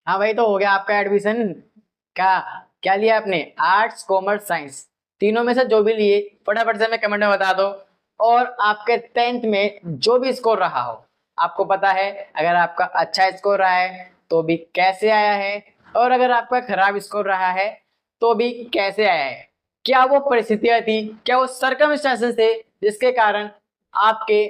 हाँ भाई, तो हो गया आपका एडमिशन। क्या क्या लिया आपने? आर्ट्स, कॉमर्स, साइंस, तीनों में से जो भी लिए फटाफट से हमें कमेंट में बता दो। और आपके टेंथ में जो भी स्कोर रहा हो, आपको पता है, अगर आपका अच्छा स्कोर रहा है तो भी कैसे आया है, और अगर आपका खराब स्कोर रहा है तो भी कैसे आया है। क्या वो परिस्थितियां थी, क्या वो सर्कमस्टेंसेस थे जिसके कारण आपके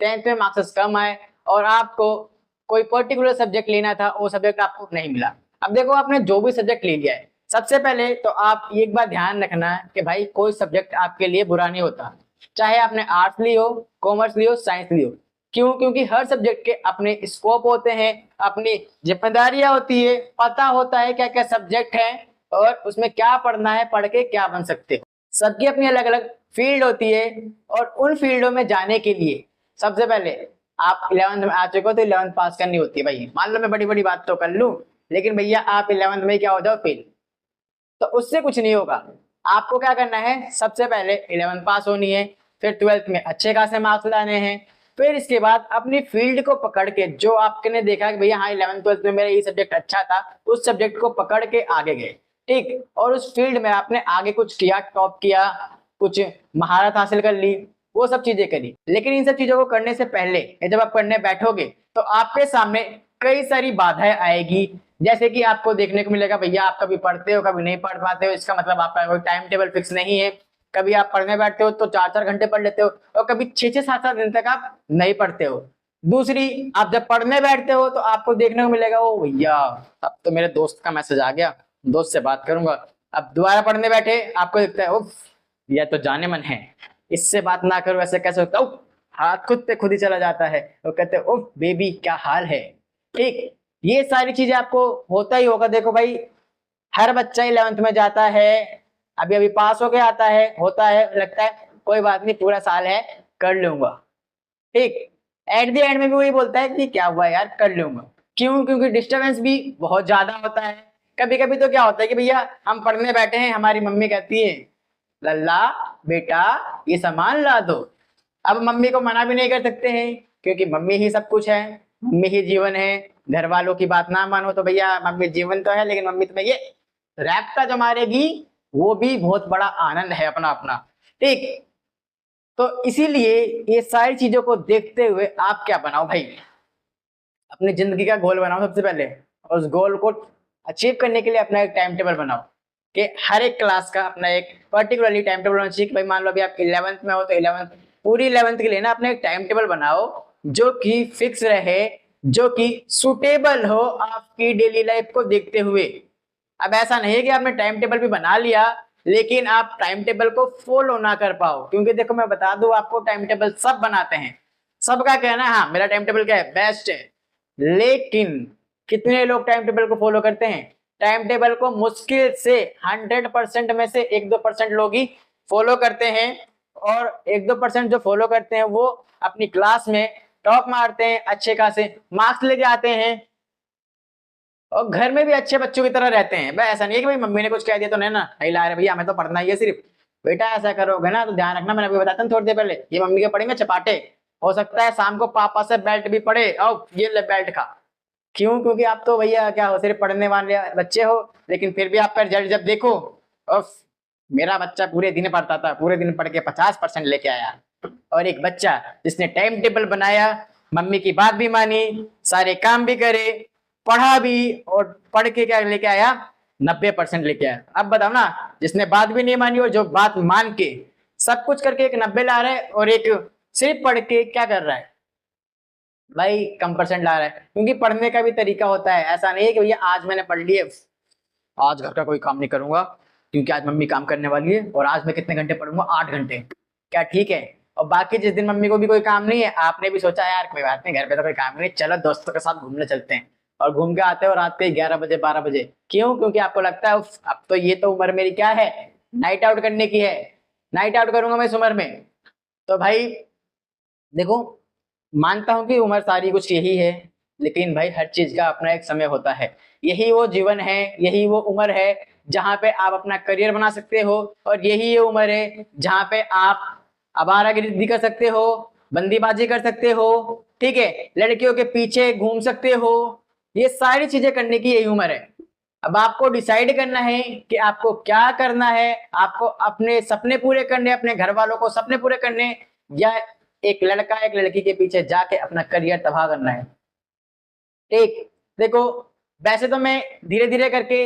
टेंथ में मार्क्स कम आए और आपको कोई पर्टिकुलर सब्जेक्ट लेना था, वो सब्जेक्ट आपको नहीं मिला। अब देखो, आपने जो भी सब्जेक्ट ले लिया है, सबसे पहले तो आप एक बात ध्यान रखना कि भाई कोई सब्जेक्ट आपके लिए बुरा नहीं होता। चाहे आपने आर्ट्स ली हो, कॉमर्स ली हो, साइंस ली हो। क्यों? क्योंकि हर सब्जेक्ट के अपने स्कोप होते हैं, अपनी जिम्मेदारियां होती है, पता होता है क्या क्या सब्जेक्ट है और उसमें क्या पढ़ना है, पढ़ के क्या बन सकते हो। सबकी अपनी अलग अलग फील्ड होती है, और उन फील्डों में जाने के लिए सबसे पहले आप 11th में आ चुके हो तो 11th पास करनी होती है भाई। मान लो मैं बड़ी बड़ी बात तो कर लूं, लेकिन भैया आप 11th में क्या हो जाओ, फेल, तो उससे कुछ नहीं होगा। आपको क्या करना है, सबसे पहले 11th पास होनी है, फिर 12th में अच्छे खासे मार्क्स लाने हैं, फिर इसके बाद अपनी फील्ड को पकड़ के, जो आपने देखा कि भैया हाँ 11th 12th में मेरा ये सब्जेक्ट अच्छा था, उस सब्जेक्ट को पकड़ के आगे गए। ठीक, और उस फील्ड में आपने आगे कुछ किया, टॉप किया, कुछ महारत हासिल कर ली, वो सब चीजें करी। लेकिन इन सब चीजों को करने से पहले जब आप पढ़ने बैठोगे तो आपके सामने कई सारी बाधाएं आएगी। जैसे कि आपको देखने को मिलेगा भैया आप कभी पढ़ते हो कभी नहीं पढ़ पाते हो, इसका मतलब आपका कोई टाइम टेबल फिक्स नहीं है। कभी आप पढ़ने बैठते हो तो 4 4 घंटे पढ़ लेते हो, और कभी 6 6 7 7 दिन तक आप नहीं पढ़ते हो। दूसरी, आप जब पढ़ने बैठते हो तो आपको देखने को मिलेगा, ओ भैया अब तो मेरे दोस्त का मैसेज आ गया, दोस्त से बात करूंगा। अब दोबारा पढ़ने बैठे आपको दिखता है, उफ, यह तो जाने मन है, इससे बात ना करो, ऐसे कैसे होता है, हाथ खुद पे खुद ही चला जाता है। वो कहते हैं, उफ बेबी क्या हाल है। ठीक, ये सारी चीजें आपको होता ही होगा। देखो भाई, हर बच्चा 11th में जाता है, अभी अभी पास होके आता है, होता है, लगता है कोई बात नहीं, पूरा साल है, कर लूंगा। ठीक, एट द एंड में भी वही बोलता है कि क्या हुआ यार, कर लूंगा। क्यों? क्योंकि डिस्टरबेंस भी बहुत ज्यादा होता है। कभी कभी तो क्या होता है कि भैया हम पढ़ने बैठे हैं, हमारी मम्मी कहती है, लल्ला बेटा ये सामान ला दो। अब मम्मी को मना भी नहीं कर सकते हैं, क्योंकि मम्मी ही सब कुछ है, मम्मी ही जीवन है। घर वालों की बात ना मानो तो भैया मम्मी जीवन तो है, लेकिन मम्मी तुम्हें ये रैप्टा जो मारेगी, वो भी बहुत बड़ा आनंद है अपना अपना। ठीक, तो इसीलिए ये सारी चीजों को देखते हुए आप क्या बनाओ भाई, अपनी जिंदगी का गोल बनाओ सबसे पहले, और उस गोल को अचीव करने के लिए अपना एक टाइम टेबल बनाओ, कि हर एक क्लास का अपना एक पर्टिकुलरली टाइम टेबल होना चाहिए। कि भाई मान लो अभी आप 11th में हो तो 11th, पूरी 11th के लिए ना अपना एक टाइम टेबल बनाओ, जो कि फिक्स रहे, जो कि सुटेबल हो आपकी डेली लाइफ को देखते हुए। अब ऐसा नहीं है कि आपने टाइम टेबल भी बना लिया लेकिन आप टाइम टेबल को फॉलो ना कर पाओ। क्योंकि देखो मैं बता दूं आपको, टाइम टेबल सब बनाते हैं, सबका कहना है हाँ मेरा टाइम टेबल क्या है, बेस्ट है। लेकिन कितने लोग टाइम टेबल को फॉलो करते हैं? टाइम टेबल को मुश्किल से 100% में से 1 2% लोग ही फॉलो करते हैं। और 1 2% जो फॉलो करते हैं वो अपनी क्लास में टॉप मारते हैं, अच्छे खासे मार्क्स लेके आते हैं, और घर में भी अच्छे बच्चों की तरह रहते हैं। भाई ऐसा नहीं है कि भाई मम्मी ने कुछ कह दिया तो नहीं ना, नहीं ला रहे भैया हमें तो पढ़ना ही है सिर्फ। बेटा ऐसा करोगे ना तो ध्यान रखना, मैंने अभी बताया था थोड़ी देर पहले, ये मम्मी के पड़ेंगे चपाटे। हो सकता है शाम को पापा से बेल्ट भी पड़े, और ये ले बेल्ट खा। क्यों? क्योंकि आप तो भैया क्या हो, सिर्फ पढ़ने वाले बच्चे हो। लेकिन फिर भी आपका रिजल्ट जब देखो, उफ, मेरा बच्चा पूरे दिन पढ़ता था, पूरे दिन पढ़ के 50% लेके आया। और एक बच्चा जिसने टाइम टेबल बनाया, मम्मी की बात भी मानी, सारे काम भी करे, पढ़ा भी, और पढ़ के क्या लेके आया, 90% लेके आया। अब बताओ ना, जिसने बात भी नहीं मानी और जो बात मान के सब कुछ करके एक 90 ला रहा है, और एक सिर्फ पढ़ के क्या कर रहा है भाई, कम परसेंट ला रहा है। क्योंकि पढ़ने का भी तरीका होता है, ऐसा नहीं है कि भैया आज मैंने पढ़ लिए, आज घर का कोई काम नहीं करूंगा क्योंकि आज मम्मी काम करने वाली है, और आज मैं कितने घंटे पढ़ूंगा, 8 घंटे। क्या ठीक है? और बाकी जिस दिन मम्मी को भी कोई काम नहीं है, आपने भी सोचा यार कोई बात नहीं, घर पे तो कोई काम नहीं, चलो दोस्तों के साथ घूमने चलते हैं, और घूम के आते हो रात के 11 बजे 12 बजे। क्यों? क्योंकि आपको लगता है "उफ, अब तो ये तो उम्र मेरी क्या है, नाइट आउट करने की है, नाइट आउट करूंगा मैं इस उम्र में"। तो भाई देखो, मानता हूं कि उम्र सारी कुछ यही है, लेकिन भाई हर चीज का अपना एक समय होता है। यही वो जीवन है, यही वो उम्र है जहां पे आप अपना करियर बना सकते हो, और यही ये उम्र है जहां पे आप आवारागर्दी कर सकते हो, बंदीबाजी कर सकते हो, ठीक है, लड़कियों के पीछे घूम सकते हो, ये सारी चीजें करने की यही उम्र है। अब आपको डिसाइड करना है कि आपको क्या करना है, आपको अपने सपने पूरे करने, अपने घर वालों को सपने पूरे करने, या एक लड़का एक लड़की के पीछे जाके अपना करियर तबाह करना है। ठीक, देखो वैसे तो मैं धीरे धीरे करके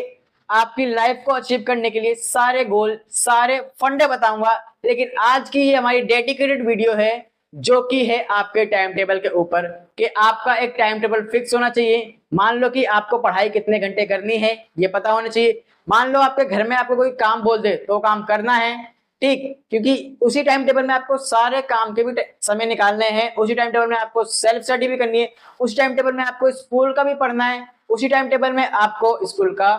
आपकी लाइफ को अचीव करने के लिए सारे गोल, सारे फंडे बताऊंगा, लेकिन आज की ये हमारी डेडिकेटेड वीडियो है जो कि है आपके टाइम टेबल के ऊपर, कि आपका एक टाइम टेबल फिक्स होना चाहिए। मान लो कि आपको पढ़ाई कितने घंटे करनी है ये पता होना चाहिए। मान लो आपके घर में आपको कोई काम बोल दे तो काम करना है, ठीक, क्योंकि उसी टाइम टेबल में आपको सारे काम के भी समय निकालने हैं, उसी टाइम टेबल में आपको सेल्फ स्टडी भी करनी है, उसी टाइम टेबल में आपको स्कूल का भी पढ़ना है, उसी टाइम टेबल में आपको स्कूल का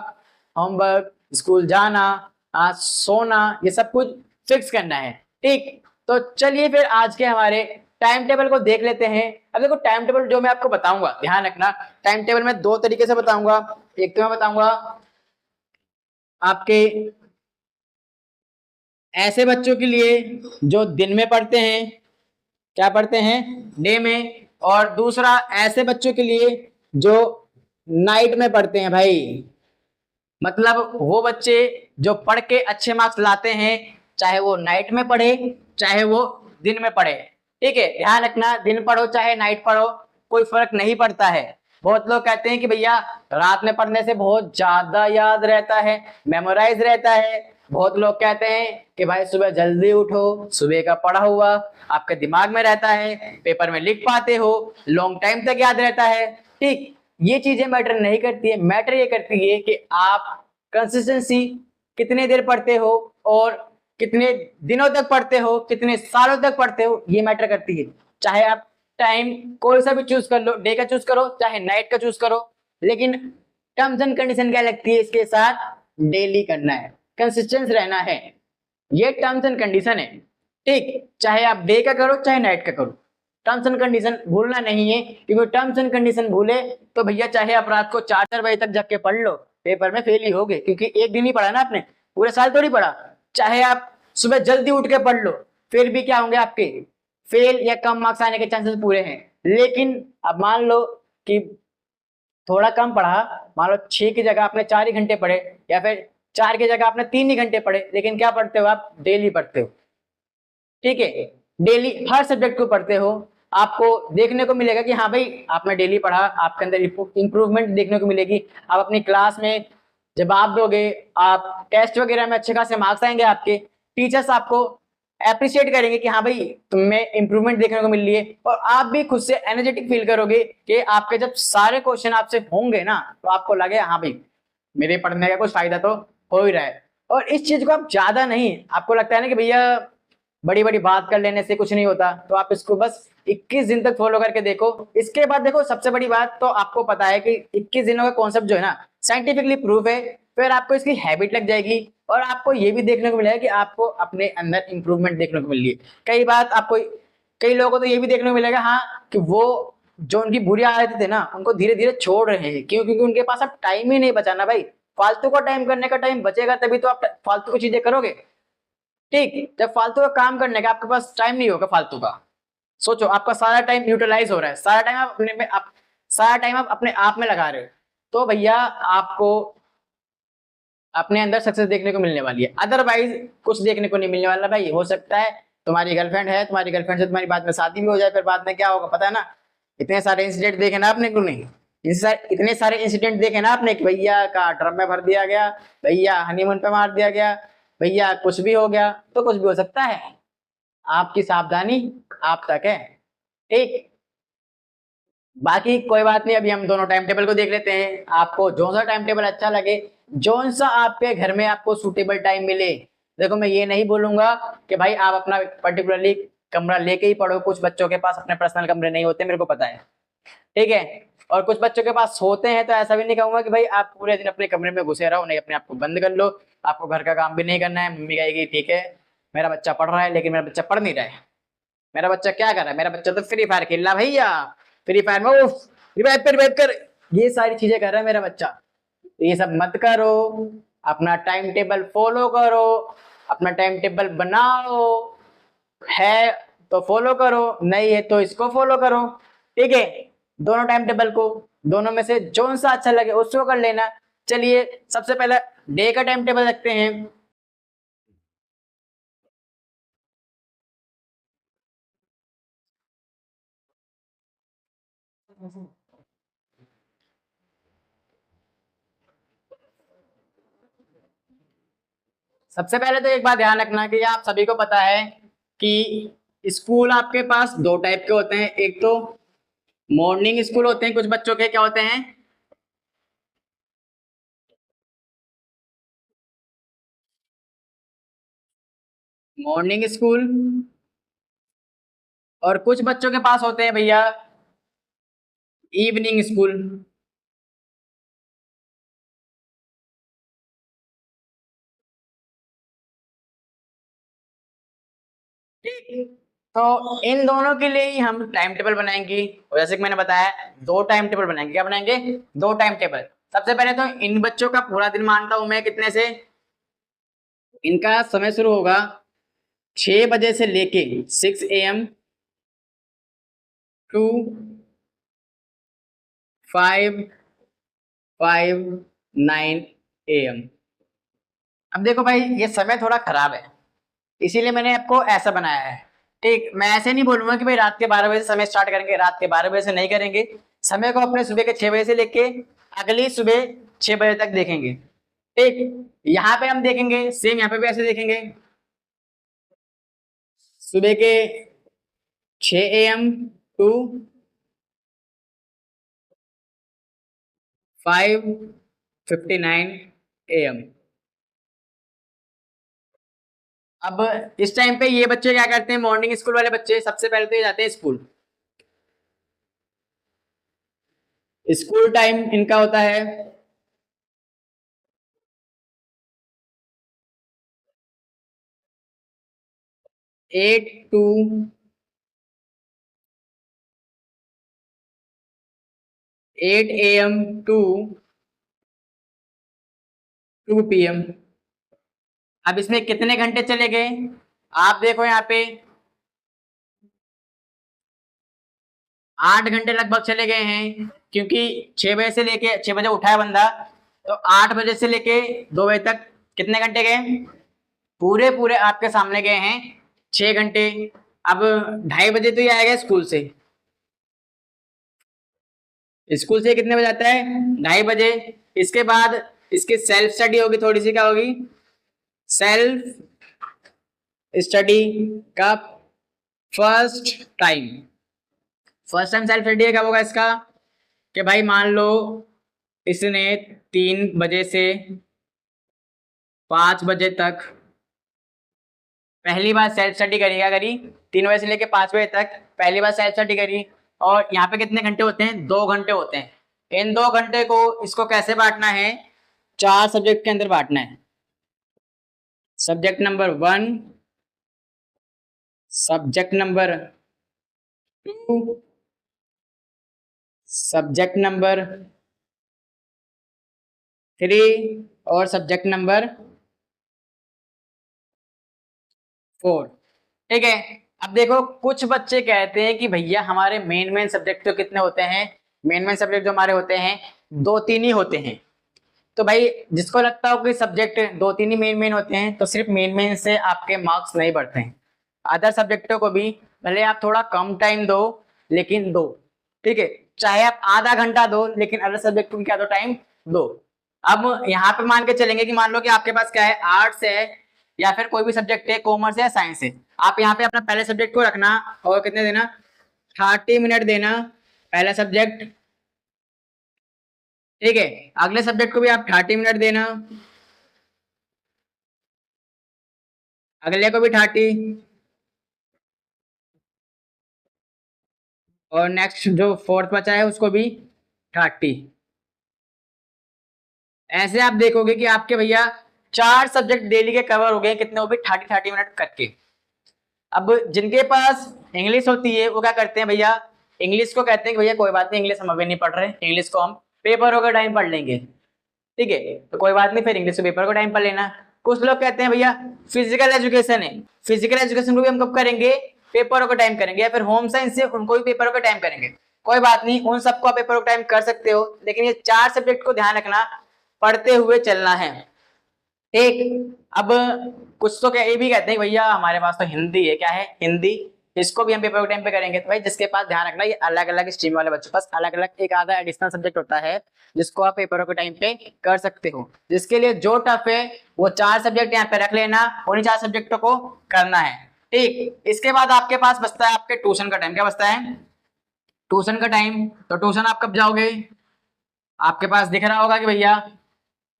होमवर्क, स्कूल जाना, आज सोना, ये सब कुछ फिक्स करना है। ठीक, तो चलिए फिर आज के हमारे टाइम टेबल को देख लेते हैं। अब देखो टाइम टेबल जो मैं आपको बताऊंगा, ध्यान रखना, टाइम टेबल में दो तरीके से बताऊंगा। एक तो मैं बताऊंगा आपके ऐसे बच्चों के लिए जो दिन में पढ़ते हैं, क्या पढ़ते हैं, डे में, और दूसरा ऐसे बच्चों के लिए जो नाइट में पढ़ते हैं भाई। मतलब वो बच्चे जो पढ़ के अच्छे मार्क्स लाते हैं, चाहे वो नाइट में पढ़े चाहे वो दिन में पढ़े। ठीक है, ध्यान रखना, दिन पढ़ो चाहे नाइट पढ़ो कोई फर्क नहीं पड़ता है। बहुत लोग कहते हैं कि भैया रात में पढ़ने से बहुत ज्यादा याद रहता है, मेमोराइज रहता है। बहुत लोग कहते हैं कि भाई सुबह जल्दी उठो, सुबह का पढ़ा हुआ आपके दिमाग में रहता है, पेपर में लिख पाते हो, लॉन्ग टाइम तक याद रहता है। ठीक, ये चीजें मैटर नहीं करती है, मैटर ये करती है कि आप कंसिस्टेंसी कितने देर पढ़ते हो और कितने दिनों तक पढ़ते हो, कितने सालों तक पढ़ते हो, ये मैटर करती है। चाहे आप टाइम कोई सा भी चूज कर लो, डे का चूज करो चाहे नाइट का चूज करो, लेकिन टर्म्स एंड कंडीशन क्या लगती है इसके साथ, डेली करना है, कंसिस्टेंस रहना है, ये टर्म्स एंड कंडीशन है। ठीक, चाहे आप डे का करो चाहे नाइट का करो, टर्म्स एंड कंडीशन भूलना नहीं है, क्योंकि टर्म्स एंड कंडीशन भूले तो भैया चाहे आप रात को 4-4 बजे तक जग के पढ़ लो, पेपर में फेल ही होगे, क्योंकि एक दिन ही पढ़ा ना आपने, पूरे साल थोड़ी पढ़ा। चाहे आप सुबह जल्दी उठ के पढ़ लो, फिर भी क्या होंगे आपके, फेल या कम मार्क्स आने के चांसेस पूरे हैं। लेकिन अब मान लो कि थोड़ा कम पढ़ा, मान लो 6 की जगह आपने 4 ही घंटे पढ़े, या फिर 4 की जगह आपने 3 ही घंटे पढ़े, लेकिन क्या पढ़ते हो आप, डेली पढ़ते हो। ठीक है, डेली हर सब्जेक्ट को पढ़ते हो, आपको देखने को मिलेगा कि हाँ भाई आपने डेली पढ़ा, आपके अंदर इंप्रूवमेंट देखने को मिलेगी। आप अपनी क्लास में जवाब दोगे, आप टेस्ट वगैरह में अच्छे खासे मार्क्स आएंगे, आपके टीचर्स आपको अप्रिशिएट करेंगे कि हाँ भाई तुम्हें इंप्रूवमेंट देखने को मिल रही है, और आप भी खुद से एनर्जेटिक फील करोगे कि आपके जब सारे क्वेश्चन आपसे होंगे ना तो आपको लगे हाँ भाई मेरे पढ़ने का कुछ फायदा तो हो ही रहा है। और इस चीज को आप ज्यादा नहीं, आपको लगता है ना कि भैया बड़ी बड़ी बात कर लेने से कुछ नहीं होता, तो आप इसको बस 21 दिन तक फॉलो करके देखो। इसके बाद देखो सबसे बड़ी बात तो आपको पता है कि 21 दिनों का कॉन्सेप्ट जो है ना साइंटिफिकली प्रूफ है, फिर आपको इसकी हैबिट लग जाएगी, और आपको ये भी देखने को मिलेगा कि आपको अपने अंदर इंप्रूवमेंट देखने को मिल रही है। कई बात आपको, कई लोगों को तो ये भी देखने को मिलेगा हाँ कि वो जो उनकी बुरी आदतें थे ना उनको धीरे धीरे छोड़ रहे हैं, क्यों, क्योंकि उनके पास अब टाइम ही नहीं बचा ना भाई। फालतू का टाइम करने का टाइम बचेगा तभी तो आप फालतू की चीजें करोगे। ठीक, जब फालतू का काम करने का आपके पास टाइम नहीं होगा फालतू का, सोचो आपका सारा टाइम यूटिलाइज हो रहा है, सारा टाइम आप अपने में आप सारा टाइम आप अपने आप में लगा रहे हो, तो भैया आपको अपने अंदर सक्सेस देखने को मिलने वाली है, अदरवाइज कुछ देखने को नहीं मिलने वाला भाई। हो सकता है तुम्हारी गर्लफ्रेंड है, तुम्हारी गर्लफ्रेंड से तुम्हारी बाद में शादी भी हो जाए, फिर बाद में क्या होगा पता है ना। इतने सारे इंसिडेंट देखे ना आपने, क्यों नहीं, इतने सारे इंसिडेंट देखे ना आपने कि भैया का ड्रम में भर दिया गया, भैया हनीमून पे मार दिया गया, भैया कुछ भी हो गया, तो कुछ भी हो सकता है, आपकी सावधानी आप तक है। ठीक, बाकी कोई बात नहीं, अभी हम दोनों टाइम टेबल को देख लेते हैं, आपको जो सा टाइम टेबल अच्छा लगे, जो सा आपके घर में आपको सूटेबल टाइम मिले। देखो मैं ये नहीं बोलूंगा कि भाई आप अपना पर्टिकुलरली कमरा लेके ही पढ़ो, कुछ बच्चों के पास अपने पर्सनल कमरे नहीं होते, मेरे को पता है, ठीक है, और कुछ बच्चों के पास होते हैं, तो ऐसा भी नहीं कहूंगा कि भाई आप पूरे दिन अपने कमरे में घुसे रहो, नहीं, अपने आप को बंद कर लो, आपको घर का काम भी नहीं करना है। मम्मी कहेगी ठीक है मेरा बच्चा पढ़ रहा है, लेकिन मेरा बच्चा पढ़ नहीं रहा है, मेरा बच्चा क्या कर रहा है, मेरा बच्चा तो फ्री फायर खेल रहा है भैया, फ्री फायर में उफ रिवाइव कर, ये सारी चीजें कर रहा है मेरा बच्चा। तो ये सब मत करो, अपना टाइम टेबल फॉलो करो, अपना टाइम टेबल बनाओ, है तो फॉलो करो, नहीं है तो इसको फॉलो करो। ठीक है, दोनों टाइम टेबल को दोनों में से जो सा अच्छा लगे उसको कर लेना। चलिए सबसे पहले डे का टाइम टेबल रखते हैं। सबसे पहले तो एक बात ध्यान रखना कि आप सभी को पता है कि स्कूल आपके पास दो टाइप के होते हैं। एक तो मॉर्निंग स्कूल होते हैं, कुछ बच्चों के क्या होते हैं, मॉर्निंग स्कूल, और कुछ बच्चों के पास होते हैं भैया इवनिंग स्कूल। ठीक, तो इन दोनों के लिए ही हम टाइम टेबल बनाएंगे। और जैसे कि मैंने बताया दो टाइम टेबल बनाएंगे। क्या बनाएंगे? दो टाइम टेबल। सबसे पहले तो इन बच्चों का पूरा दिन मानता हूं मैं कितने से, इनका समय शुरू होगा 6 बजे से लेके 6 AM टू 5:59 AM। अब देखो भाई ये समय थोड़ा खराब है, इसीलिए मैंने आपको ऐसा बनाया है। ठीक, मैं ऐसे नहीं बोलूंगा कि भाई रात के 12 बजे से समय स्टार्ट करेंगे, रात के 12 बजे से नहीं करेंगे। समय को अपने सुबह के 6 बजे से लेके अगली सुबह 6 बजे तक देखेंगे। ठीक, यहाँ पे हम देखेंगे सेम, यहाँ पे भी ऐसे देखेंगे सुबह के 6 AM टू 5:59 AM। अब इस टाइम पे ये बच्चे क्या करते हैं, मॉर्निंग स्कूल वाले बच्चे सबसे पहले तो ये जाते हैं स्कूल। स्कूल टाइम इनका होता है 8 AM टू 2 PM। अब इसमें कितने घंटे चले गए आप देखो, यहाँ पे 8 घंटे लगभग चले गए हैं, क्योंकि 6 बजे से लेके 6 बजे उठा है बंदा, तो 8 बजे से लेके 2 बजे तक कितने घंटे गए, पूरे पूरे आपके सामने गए हैं 6 घंटे। अब 2:30 बजे तो ये आएगा स्कूल से। स्कूल से कितने बजे आता है? 2:30 बजे। इसके बाद इसकी सेल्फ स्टडी होगी, थोड़ी सी क्या होगी, सेल्फ स्टडी का first time. First time self study कब होगा इसका, कि भाई मान लो इसने 3 बजे से 5 बजे तक पहली बार सेल्फ स्टडी करी, क्या करी, 3 बजे से लेके 5 बजे तक पहली बार सेल्फ स्टडी करी। और यहाँ पे कितने घंटे होते हैं, 2 घंटे होते हैं। इन 2 घंटे को इसको कैसे बांटना है, 4 सब्जेक्ट के अंदर बांटना है। Subject number 1, subject number 2, subject number 3 और सब्जेक्ट नंबर 4। ठीक है। अब देखो कुछ बच्चे कहते हैं कि भैया हमारे मेन सब्जेक्ट तो कितने होते हैं, मेन सब्जेक्ट जो हमारे होते हैं 2-3 ही होते हैं। तो भाई जिसको लगता हो कि सब्जेक्ट 2-3 ही मेन होते हैं, तो सिर्फ मेन से आपके मार्क्स नहीं बढ़ते हैं। अदर सब्जेक्टों को भी भले आप थोड़ा कम टाइम दो, लेकिन दो। ठीक है, चाहे आप आधा घंटा दो, लेकिन अदर सब्जेक्ट को क्या दो, टाइम दो। अब यहाँ पे मान के चलेंगे कि मान लो कि आपके पास क्या है, आर्ट्स है या फिर कोई भी सब्जेक्ट है, कॉमर्स है, साइंस है। आप यहाँ पे अपना पहले सब्जेक्ट को रखना और कितने देना, 30 मिनट देना पहला सब्जेक्ट। ठीक है, अगले सब्जेक्ट को भी आप 30 मिनट देना, अगले को भी 30, और नेक्स्ट जो फोर्थ बचा है उसको भी 30। ऐसे आप देखोगे कि आपके भैया 4 सब्जेक्ट डेली के कवर हो गए, कितने हो गए, 30-30 मिनट करके। अब जिनके पास इंग्लिश होती है वो क्या करते हैं भैया, इंग्लिश को कहते हैं कि भैया कोई बात नहीं, इंग्लिश हम अभी नहीं पढ़ रहे, इंग्लिश को हम पेपरों का टाइम पढ़ लेंगे। ठीक है, तो कोई बात नहीं, फिर इंग्लिश पेपर को टाइम पर लेना। कुछ लोग कहते हैं भैया फिजिकल एजुकेशन है, फिजिकल एजुकेशन को भी हम कब करेंगे, पेपरों का टाइम करेंगे, या फिर होम साइंस से उनको भी पेपरों का टाइम करेंगे। कोई बात नहीं, उन सबको आप पेपर टाइम कर सकते हो, लेकिन ये 4 सब्जेक्ट को ध्यान रखना, पढ़ते हुए चलना है। ठीक, अब कुछ तो क्या ये भी कहते हैं भैया हमारे पास तो हिंदी है, क्या है हिंदी, इसको भी हम पेपर टाइम पे करेंगे। तो भाई जिसके पास, ध्यान रखना, ये अलग अलग स्ट्रीम वाले बच्चों के पास अलग अलग एक आधा एडिशनल सब्जेक्ट होता है जिसको आप पेपरों के टाइम पे कर सकते हो। जिसके लिए जो टफ है वो 4 सब्जेक्ट यहाँ पे रख लेना, उन्हीं 4 सब्जेक्टों को करना है। ठीक, इसके बाद आपके पास बचता है आपके ट्यूशन का टाइम। क्या बचता है? ट्यूशन का टाइम। तो ट्यूशन आप कब जाओगे? आपके पास दिख रहा होगा कि भैया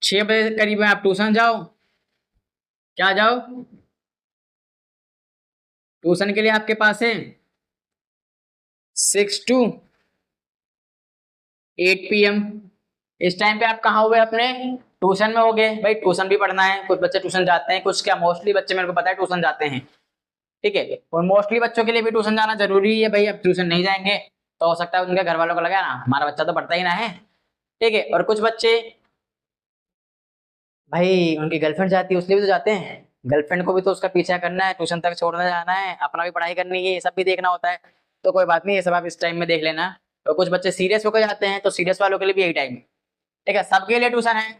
6 बजे करीब में आप ट्यूशन जाओ। क्या जाओ? ट्यूशन के लिए आपके पास है 6 to 8 PM। इस टाइम पे आप कहाँ हुए? अपने ट्यूशन में हो गए। भाई ट्यूशन भी पढ़ना है, कुछ बच्चे ट्यूशन जाते हैं, कुछ क्या मोस्टली बच्चे मेरे को पता है ट्यूशन जाते हैं। ठीक है, और मोस्टली बच्चों के लिए भी ट्यूशन जाना जरूरी है। भाई अब ट्यूशन नहीं जाएंगे तो हो सकता है उनके घर वालों को लगा ना हमारा बच्चा तो पढ़ता ही ना है। ठीक है, और कुछ बच्चे भाई उनकी गर्लफ्रेंड जाती है उसलिए भी तो जाते हैं, गर्लफ्रेंड को भी तो उसका पीछा करना है, ट्यूशन तक छोड़ने जाना है, अपना भी पढ़ाई करनी है, ये सब भी देखना होता है। तो कोई बात नहीं, ये सब आप इस टाइम में देख लेना। और कुछ बच्चे सीरियस होकर जाते हैं तो सीरियस वालों के लिए भी यही टाइम है। ठीक है, सबके लिए ट्यूशन है।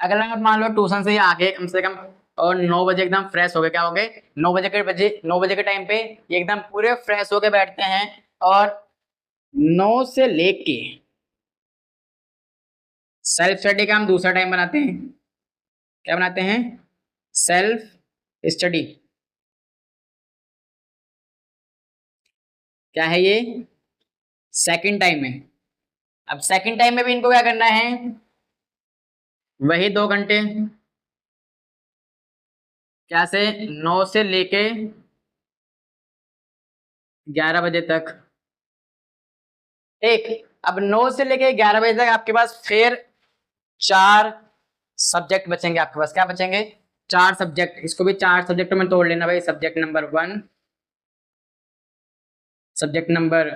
अगर आप मान लो ट्यूशन से ही आके कम से कम और 9 बजे एकदम फ्रेश हो गए, क्या हो गए 9 बजे के टाइम पे ये एकदम पूरे फ्रेश होके बैठते हैं, और 9 से लेके सेल्फ स्टडी का हम दूसरा टाइम बनाते हैं। क्या बनाते हैं? Self study. क्या है ये? सेकंड टाइम है। अब सेकंड टाइम में भी इनको क्या करना है? वही 2 घंटे। क्या से? 9 से लेके 11 बजे तक। ठीक, अब 9 से लेके 11 बजे तक आपके पास फिर 4 सब्जेक्ट बचेंगे। आपके पास क्या बचेंगे? 4 सब्जेक्ट। इसको भी 4 सब्जेक्टों में तोड़ लेना भाई। Subject number 1, subject number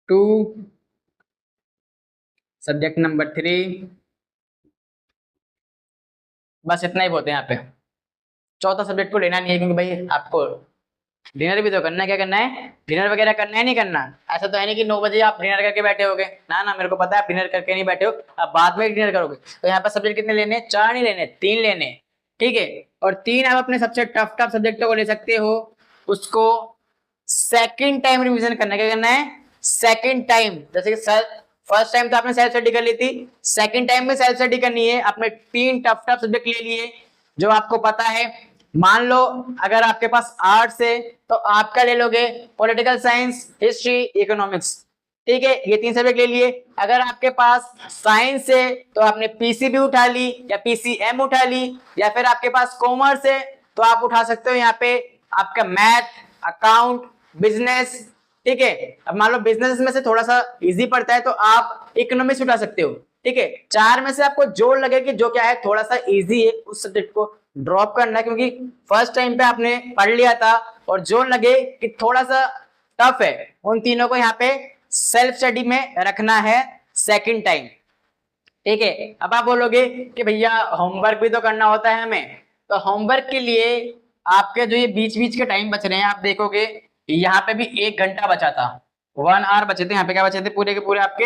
2, subject number 3। बस इतना ही बोलते हैं यहाँ पे। चौथा सब्जेक्ट को लेना नहीं है, क्योंकि भाई आपको डिनर भी तो करना है। क्या करना है? डिनर वगैरह करना है, नहीं करना? ऐसा तो है नहीं कि 9 बजे आप डिनर करके बैठे होगे, ना ना, मेरे को पता है आप डिनर करके नहीं बैठे हो, आप बाद में डिनर करोगे। तो यहाँ पर सब्जेक्ट कितने लेने? 4 नहीं लेने, 3 लेने। ठीक है, और 3 आप अपने सबसे टफ टफ सब्जेक्टों को ले सकते हो, उसको सेकंड टाइम रिवीजन करना है। क्या करना है? Second time. जैसे कि फर्स्ट टाइम तो आपने सेल्फ स्टडी कर ली थी, सेकंड टाइम में सेल्फ स्टडी करनी है। आपने 3 टफ टफ सब्जेक्ट ले लिए जो आपको पता है। मान लो अगर आपके पास आर्ट्स है तो आपका ले लोगे पॉलिटिकल साइंस, हिस्ट्री, इकोनॉमिक्स। ठीक है, ये 3 सब्जेक्ट ले लिए। अगर आपके पास साइंस है तो आपने पीसीबी उठा ली या पीसीएम उठा ली, या फिर आपके पास कॉमर्स है तो आप उठा सकते हो यहाँ पे आपका मैथ, अकाउंट, बिजनेस। ठीक है, अब मान लो बिजनेस में से थोड़ा सा इजी पड़ता है तो आप इकोनॉमिक्स उठा सकते हो। ठीक है, 4 में से आपको जो लगे कि जो क्या है थोड़ा सा इजी है उस सब्जेक्ट को ड्रॉप करना है, क्योंकि फर्स्ट टाइम पे आपने पढ़ लिया था। और जो लगे कि थोड़ा सा टफ है उन तीनों को यहाँ पे सेल्फ स्टडी में रखना है सेकंड टाइम। ठीक है, अब आप बोलोगे कि भैया होमवर्क भी तो करना होता है हमें, तो होमवर्क के लिए आपके जो ये बीच बीच के टाइम बच रहे हैं, आप देखोगे यहाँ पे भी 1 घंटा बचा था, 1 आवर बचे थे। यहाँ पे क्या बचे थे? पूरे के पूरे आपके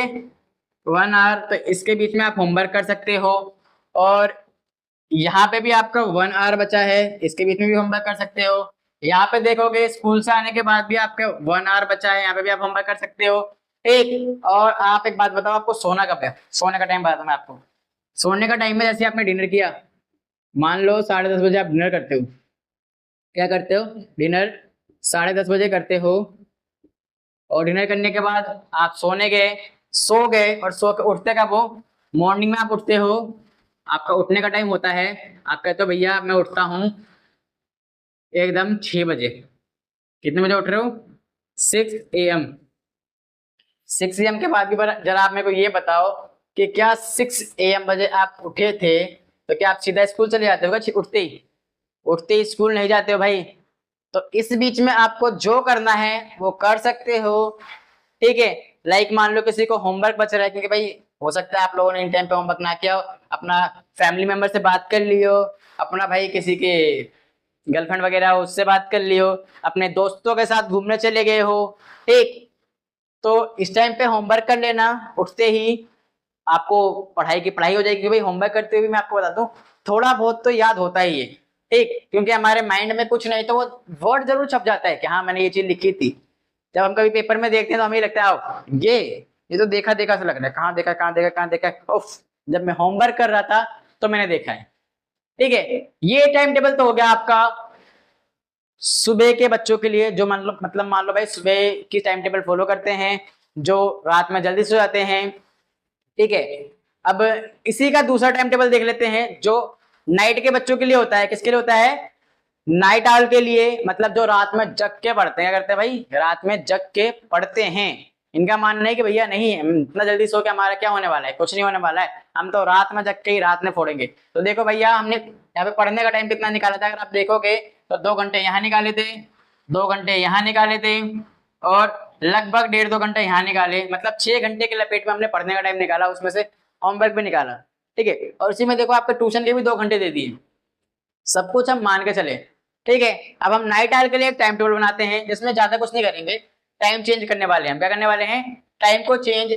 1 आवर। तो इसके बीच में आप होमवर्क कर सकते हो, और यहाँ पे भी आपका 1 आवर बचा है, इसके बीच में भी होमवर्क कर सकते हो। यहाँ पे देखोगे स्कूल से आने के बाद भी आपका 1 आवर बचा है, यहाँ पे भी आप होमवर्क कर सकते हो। एक और आप एक बात बताओ, आपको सोना कब है? सोने का टाइम बताता मैं आपको। सोने का टाइम में जैसे आपने डिनर किया, मान लो 10:30 बजे आप डिनर करते हो। क्या करते हो? डिनर 10:30 बजे करते हो, और डिनर करने के बाद आप सोने गए, सो गए, और सो के उठते कब हो? मॉर्निंग में आप उठते हो, आपका उठने का टाइम होता है, आप कहते हो भैया मैं उठता हूँ एकदम 6 बजे। कितने बजे उठ रहे हो? 6 AM। 6 AM के बाद भी जरा आप मेरे को ये बताओ कि क्या 6 AM बजे आप उठे थे तो क्या आप सीधा स्कूल चले जाते हो? उठते ही स्कूल नहीं जाते हो भाई। तो इस बीच में आपको जो करना है वो कर सकते हो। ठीक है, लाइक मान लो किसी को होमवर्क बच रहा है, क्योंकि भाई हो सकता है आप लोगों ने इन टाइम पे होमवर्क ना किया हो, अपना फैमिली मेंबर से बात कर लियो, अपना भाई किसी के गर्लफ्रेंड वगैरह हो उससे बात कर लियो, अपने दोस्तों के साथ घूमने चले गए हो। ठीक, तो इस टाइम पे होमवर्क कर लेना, उठते ही आपको पढ़ाई की पढ़ाई हो जाएगी। भाई होमवर्क करते हुए मैं आपको बता दूं, थोड़ा बहुत तो याद होता ही है, ठीक, क्योंकि हमारे माइंड में कुछ नहीं तो वो वर्ड जरूर छप जाता है कि हाँ मैंने ये चीज लिखी थी। जब हम कभी पेपर में देखते हैं तो हमें लगता है आओ ये तो देखा देखा सा लग रहा है, कहाँ देखा कहाँ देखा कहाँ देखा, उफ, जब मैं होमवर्क कर रहा था तो मैंने देखा है। ठीक है, ये टाइम टेबल तो हो गया आपका सुबह के बच्चों के लिए, जो मान लो भाई सुबह की टाइम टेबल फॉलो करते हैं, जो रात में जल्दी सो जाते हैं। ठीक है, अब इसी का दूसरा टाइम टेबल देख लेते हैं जो नाइट के बच्चों के लिए होता है। किसके लिए होता है? नाइट आउल के लिए, मतलब जो रात में जग के पढ़ते हैं। क्या करते हैं भाई? रात में जग के पढ़ते हैं। इनका मानना है कि भैया नहीं, इतना जल्दी सो के हमारा क्या होने वाला है, कुछ नहीं होने वाला है, हम तो रात में जग के ही रात में फोड़ेंगे। तो देखो भैया, हमने यहाँ पे पढ़ने का टाइम कितना निकाला था, अगर आप देखोगे तो 2 घंटे यहाँ निकाले थे, 2 घंटे यहाँ निकाले थे, और लगभग 1.5-2 घंटे यहाँ निकाले, मतलब 6 घंटे के लपेट में हमने पढ़ने का टाइम निकाला, उसमें से होमवर्क भी निकाला। ठीक है, और उसी में देखो आपके ट्यूशन के भी 2 घंटे दे दिए, सब कुछ हम मान के चले। ठीक है, अब हम नाइट आवर के लिए एक टाइम टेबल बनाते हैं जिसमें ज्यादा कुछ नहीं करेंगे, टाइम चेंज करने वाले हैं। हम क्या करने वाले हैं? टाइम को चेंज।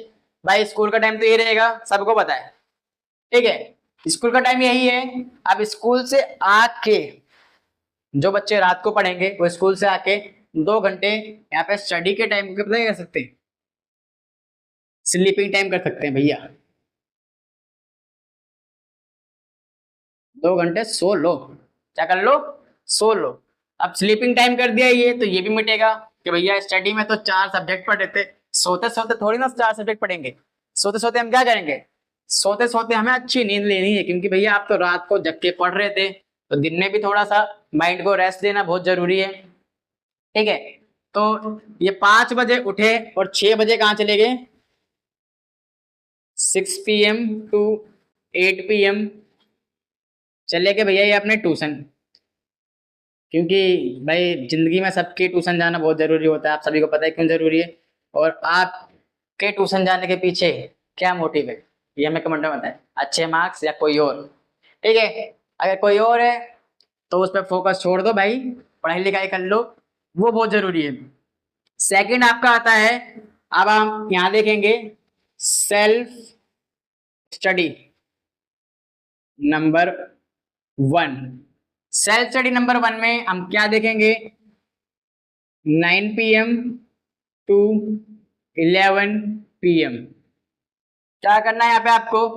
भाई स्कूल का टाइम तो ये रहेगा, सबको पता है। ठीक है, स्कूल का टाइम यही है। अब स्कूल से आके जो बच्चे रात को पढ़ेंगे वो स्कूल से आके 2 घंटे यहाँ पे स्टडी के टाइम को पता कर सकते हैं, स्लीपिंग टाइम कर सकते हैं भैया। 2 घंटे सो लो, क्या कर लो? सो लो। अब स्लीपिंग टाइम कर दिया ये, तो ये भी मिटेगा कि भैया स्टडी में तो 4 सब्जेक्ट पढ़े थे, सोते सोते थोड़ी ना 4 सब्जेक्ट पढ़ेंगे। सोते सोते हम क्या करेंगे? सोते सोते हमें अच्छी नींद लेनी है, क्योंकि भैया आप तो रात को जग के पढ़ रहे थे, तो दिन में भी थोड़ा सा माइंड को रेस्ट देना बहुत जरूरी है। ठीक है, तो ये 5 बजे उठे और 6 बजे कहाँ चले गए? 6 PM टू 8 PM चले गए भैया ये अपने ट्यूशन। क्योंकि भाई जिंदगी में सबके ट्यूशन जाना बहुत जरूरी होता है, आप सभी को पता है क्यों जरूरी है, और आपके ट्यूशन जाने के पीछे क्या मोटिव है ये हमें कमेंट में बताएं, अच्छे मार्क्स या कोई और। ठीक है, अगर कोई और है तो उस पर फोकस छोड़ दो भाई, पढ़ाई लिखाई कर लो, वो बहुत जरूरी है। सेकंड आपका आता है, अब हम यहाँ देखेंगे self study number 1। Self study number 1 में हम क्या देखेंगे? 9 PM टू 11 PM। क्या करना है यहाँ पे आपको?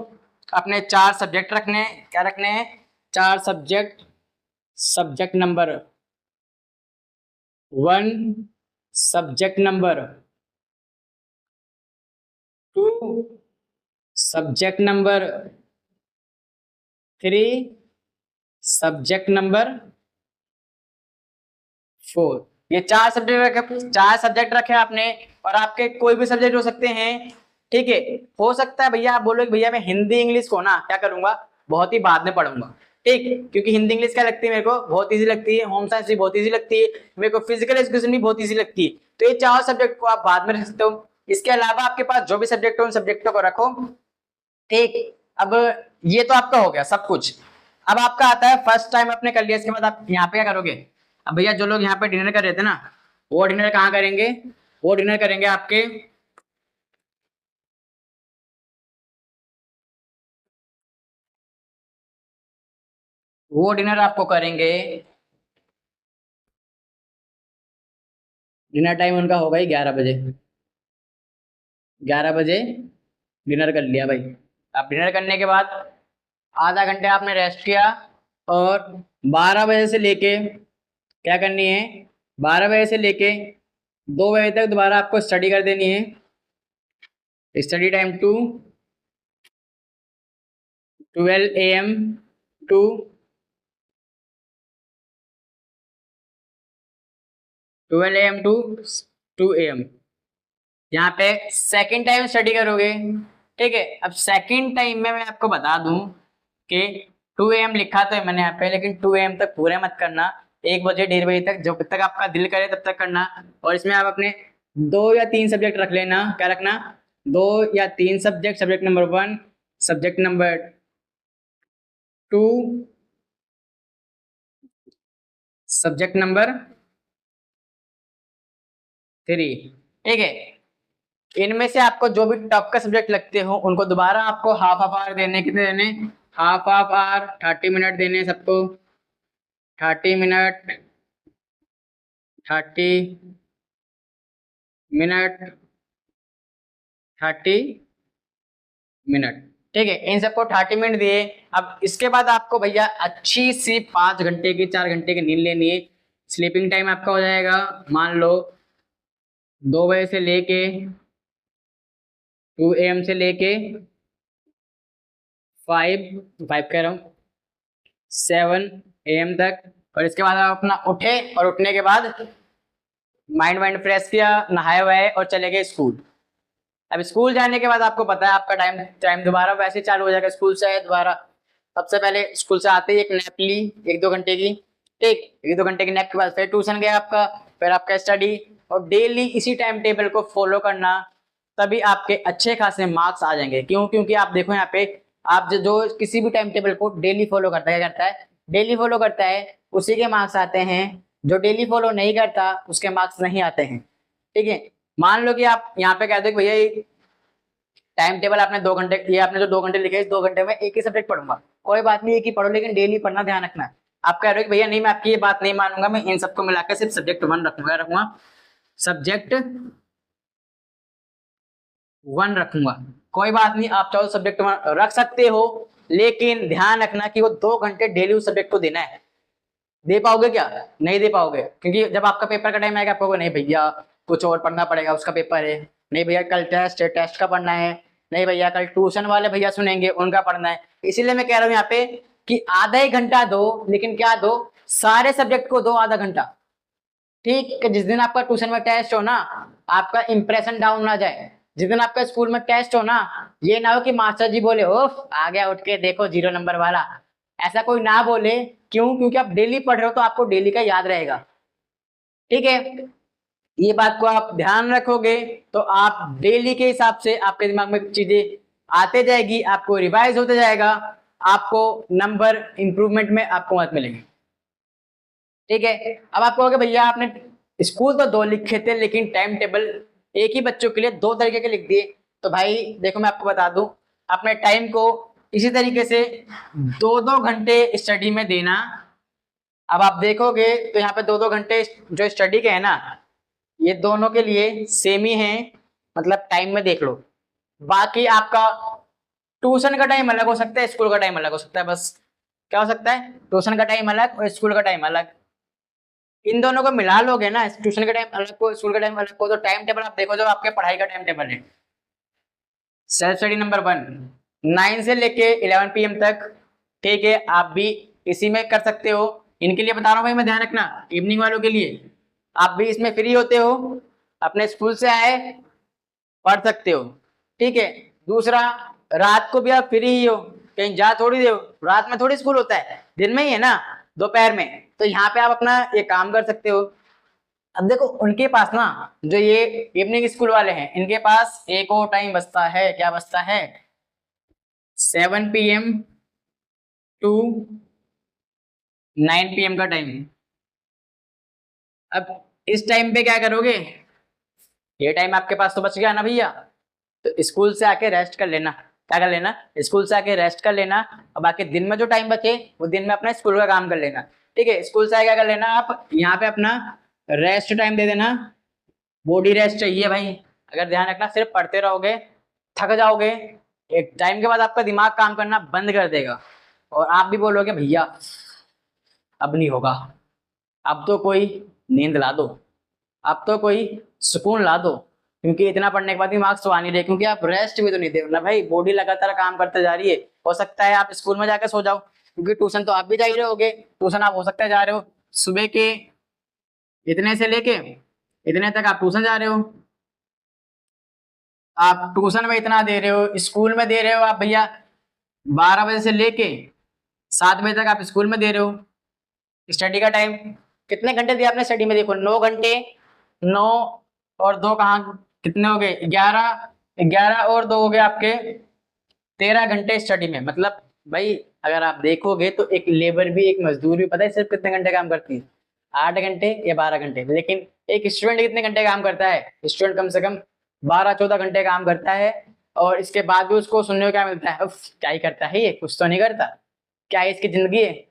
अपने 4 सब्जेक्ट रखने हैं। क्या रखने हैं? 4 subject. Subject number 1, subject number 2, subject number 3, subject number 4। ये 4 सब्जेक्ट रखे, 4 सब्जेक्ट रखे आपने, और आपके कोई भी सब्जेक्ट हो सकते हैं। ठीक है, हो सकता है भैया आप बोलो कि भैया मैं हिंदी इंग्लिश को ना क्या करूंगा, बहुत ही बाद में पढ़ूंगा। ठीक, क्योंकि हिंदी इंग्लिश क्या लगती है मेरे को, बहुत इजी लगती है, होम साइंस भी बहुत इजी लगती है, मेरे को फिजिकल एजुकेशन भी बहुत इजी लगती है। तो ये 4 सब्जेक्ट को आप बाद में रख सकते हो। इसके अलावा आपके पास जो भी सब्जेक्ट हो उन सब्जेक्टों को रखो। ठीक, अब ये तो आपका हो गया सब कुछ। अब आपका आता है फर्स्ट टाइम आपने कर लिया, इसके बाद आप यहाँ पे क्या करोगे? अब भैया जो लोग यहाँ पे डिनर कर रहे थे ना, वो डिनर कहाँ करेंगे? वो डिनर करेंगे आपके वो डिनर आपको करेंगे, डिनर टाइम उनका होगा ही 11 बजे। 11 बजे डिनर कर लिया भाई। अब डिनर करने के बाद आधा घंटे आपने रेस्ट किया, और 12 बजे से लेके क्या करनी है? 12 बजे से लेके 2 बजे तक दोबारा आपको स्टडी कर देनी है। Study time to 12 AM to 2 AM यहाँ पे सेकंड टाइम स्टडी करोगे। ठीक है, अब सेकंड टाइम में मैं आपको बता दूं कि 2 AM लिखा तो है मैंने यहाँ पे, लेकिन 2 AM तक पूरे मत करना, 1 बजे 1:30 बजे तक, जब तक आपका दिल करे तब तक करना। और इसमें आप अपने 2 या 3 सब्जेक्ट रख लेना। क्या रखना? 2 या 3 subject, subject number 1, subject number 2, subject number 3। ठीक है, इनमें से आपको जो भी टॉप का सब्जेक्ट लगते हो उनको दोबारा आपको हाफ हाफ आवर देने, कितने देने, हाफ हाफ आवर 30 मिनट देने सबको, 30 मिनट, 30 मिनट, 30 मिनट। ठीक है, इन सबको 30 मिनट दिए। अब इसके बाद आपको भैया अच्छी सी 5 घंटे की 4 घंटे की नींद लेनी है। स्लीपिंग टाइम आपका हो जाएगा मान लो 2 बजे से लेके 2 AM से लेके 5 कह रहा हूँ 7 AM तक। और इसके बाद आप अपना उठे और उठने के बाद माइंड वाइंड फ्रेश किया, नहाए हुए और चले गए स्कूल। अब स्कूल जाने के बाद आपको पता है आपका टाइम टाइम दोबारा वैसे चालू हो जाएगा। स्कूल से आए दोबारा, सबसे पहले स्कूल से आते ही एक नैप ली 1-2 घंटे की। ठीक, 1-2 घंटे की नैप के बाद फिर ट्यूशन गया आपका, फिर आपका स्टडी, और डेली इसी टाइम टेबल को फॉलो करना, तभी आपके अच्छे खासे मार्क्स आ जाएंगे। क्यों? क्योंकि आप देखो यहाँ पे आप जो किसी भी टाइम टेबल को डेली फॉलो करता है, क्या करता है, डेली फॉलो करता है, उसी के मार्क्स आते हैं। जो डेली फॉलो नहीं करता उसके मार्क्स नहीं आते हैं। ठीक है, मान लो कि आप यहाँ पे कह दो कि भैया टाइम टेबल आपने 2 घंटे, ये आपने जो 2 घंटे लिखे इस 2 घंटे में एक ही सब्जेक्ट पढ़ूंगा, कोई बात नहीं, एक ही पढ़ो, लेकिन डेली पढ़ना, ध्यान रखना। आप कह रहे हो कि भैया नहीं मैं आपकी ये बात नहीं मानूंगा, मैं इन सबको मिलाकर सिर्फ सब्जेक्ट 1 रखूंगा, सब्जेक्ट 1 रखूंगा। कोई बात नहीं, आप चाहो सब्जेक्ट 1 रख सकते हो, लेकिन ध्यान रखना कि वो 2 घंटे डेली उस सब्जेक्ट को देना है। दे पाओगे क्या? नहीं दे पाओगे, क्योंकि जब आपका पेपर का टाइम आएगा आप कहोगे नहीं भैया कुछ और पढ़ना पड़ेगा, उसका पेपर है, नहीं भैया कल टेस्ट है, टेस्ट का पढ़ना है, नहीं भैया कल ट्यूशन वाले भैया सुनेंगे उनका पढ़ना है। इसीलिए मैं कह रहा हूँ यहाँ पे कि आधा ही घंटा दो, लेकिन क्या दो, सारे सब्जेक्ट को दो आधा घंटा। ठीक, कि जिस दिन आपका ट्यूशन में टेस्ट हो ना, आपका इंप्रेशन डाउन ना जाए। जिस दिन आपका स्कूल में टेस्ट हो ना, ये ना हो कि मास्टर जी बोले ओफ आ गया उठ के देखो 0 नंबर वाला, ऐसा कोई ना बोले। क्यों? क्योंकि आप डेली पढ़ रहे हो तो आपको डेली का याद रहेगा। ठीक है, ये बात को आप ध्यान रखोगे तो आप डेली के हिसाब से आपके दिमाग में चीजें आते जाएगी, आपको रिवाइज होते जाएगा, आपको नंबर इंप्रूवमेंट में आपको मदद मिलेगी। ठीक है, अब आप कहोगे भैया आपने स्कूल तो 2 लिखे थे लेकिन टाइम टेबल एक ही बच्चों के लिए 2 तरीके के लिख दिए। तो भाई देखो मैं आपको बता दूं, अपने टाइम को इसी तरीके से 2-2 घंटे स्टडी में देना। अब आप देखोगे तो यहाँ पे 2-2 घंटे जो स्टडी के है ना, ये दोनों के लिए सेम ही है, मतलब टाइम में देख लो। बाकी आपका ट्यूशन का टाइम अलग हो सकता है, स्कूल का टाइम अलग हो सकता है, बस क्या हो सकता है, ट्यूशन का टाइम अलग और स्कूल का टाइम अलग। इन दोनों को मिला लोगे ना, ट्यूशन का टाइम अलग को स्कूल का टाइम अलग को, तो टाइम टेबल आप देखो जो आपके पढ़ाई का टाइम टेबल है। सेल्फ स्टडी नंबर 1 9 से लेके 11 PM तक। ठीक है, आप भी इसी में कर सकते हो। इनके लिए बता रहा हूँ भाई मैं, ध्यान रखना, इवनिंग वालों के लिए आप भी इसमें फ्री होते हो, अपने स्कूल से आए पढ़ सकते हो। ठीक है, दूसरा रात को भी आप फ्री ही हो, कहीं जा थोड़ी दे, रात में थोड़ी स्कूल होता है, दिन में ही है ना, दोपहर में, तो यहाँ पे आप अपना ये काम कर सकते हो। अब देखो उनके पास ना, जो ये इवनिंग स्कूल वाले हैं, इनके पास एक और टाइम बचता है, क्या बचता है, 7 PM टू 9 PM का टाइम। अब इस टाइम पे क्या करोगे, ये टाइम आपके पास तो बच गया ना भैया, तो स्कूल से आके रेस्ट कर लेना। क्या कर लेना? स्कूल से आके रेस्ट कर लेना, और बाकी दिन में जो टाइम बचे वो दिन में अपना स्कूल का काम कर लेना। ठीक है, स्कूल से आके क्या कर लेना, आप यहाँ पे अपना रेस्ट टाइम दे देना, बॉडी रेस्ट चाहिए भाई। अगर ध्यान रखना सिर्फ पढ़ते रहोगे थक जाओगे, एक टाइम के बाद आपका दिमाग काम करना बंद कर देगा, और आप भी बोलोगे भैया अब नहीं होगा, अब तो कोई नींद ला दो, अब तो कोई सुकून ला दो, क्योंकि इतना पढ़ने के बाद भी मार्क्स तो आ नहीं रहे, क्योंकि आप रेस्ट भी तो नहीं दे रहे ना भाई, बॉडी लगातार काम करते जा रही है। हो सकता है आप स्कूल में जाकर सो जाओ, क्योंकि ट्यूशन तो आप भी जा ही रहे होगे, ट्यूशन आप हो सकता है जा रहे हो सुबह के इतने से लेके इतने तक आप ट्यूशन जा रहे हो, आप ट्यूशन में इतना दे रहे हो, स्कूल में दे रहे हो आप भैया 12 बजे से लेके 7 बजे तक आप स्कूल में दे रहे हो। स्टडी का टाइम कितने घंटे दिए आपने स्टडी में, देखो 9 घंटे, 9 और 2 कहाँ, कितने हो गए, 11, 11 और 2 हो गए आपके 13 घंटे स्टडी में। मतलब भाई अगर आप देखोगे तो एक लेबर भी, एक मजदूर भी, पता है सिर्फ कितने घंटे काम करती है, 8 घंटे या 12 घंटे। लेकिन एक स्टूडेंट कितने घंटे काम करता है, स्टूडेंट कम से कम 12-14 घंटे काम करता है और इसके बाद भी उसको सुनने को क्या मिलता है, उफ क्या ही करता है ये, कुछ तो नहीं करता, क्या है इसकी जिंदगी है,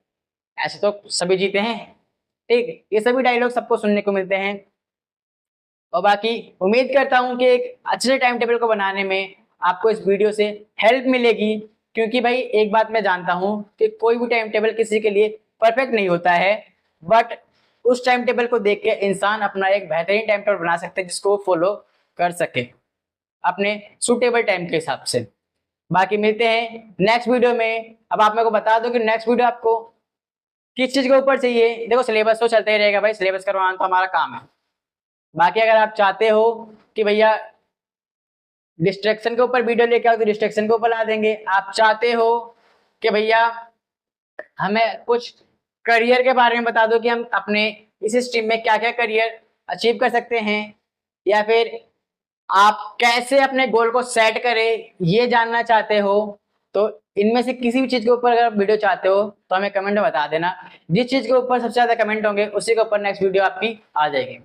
ऐसे तो सभी जीते हैं। ठीक, ये सभी डायलॉग सबको सुनने को मिलते हैं। और बाकी उम्मीद करता हूं कि एक अच्छे से टाइम टेबल को बनाने में आपको इस वीडियो से हेल्प मिलेगी, क्योंकि भाई एक बात मैं जानता हूं कि कोई भी टाइम टेबल किसी के लिए परफेक्ट नहीं होता है, बट उस टाइम टेबल को देख के इंसान अपना एक बेहतरीन टाइम टेबल बना सकते हैं जिसको वो फॉलो कर सके अपने सुटेबल टाइम के हिसाब से। बाकी मिलते हैं नेक्स्ट वीडियो में। अब आप मेरे को बता दो कि नेक्स्ट वीडियो आपको किस चीज के ऊपर चाहिए। देखो सिलेबस तो चलता ही रहेगा भाई, सिलेबस करवाना तो हमारा काम है। बाकी अगर आप चाहते हो कि भैया डिस्ट्रैक्शन के ऊपर वीडियो लेके आओ तो डिस्ट्रैक्शन के ऊपर ला देंगे। आप चाहते हो कि भैया हमें कुछ करियर के बारे में बता दो कि हम अपने इस स्ट्रीम में क्या क्या करियर अचीव कर सकते हैं, या फिर आप कैसे अपने गोल को सेट करें ये जानना चाहते हो, तो इनमें से किसी भी चीज के ऊपर अगर आप वीडियो चाहते हो तो हमें कमेंट में बता देना। जिस चीज के ऊपर सबसे ज्यादा कमेंट होंगे उसी के ऊपर नेक्स्ट वीडियो आपकी आ जाएगी।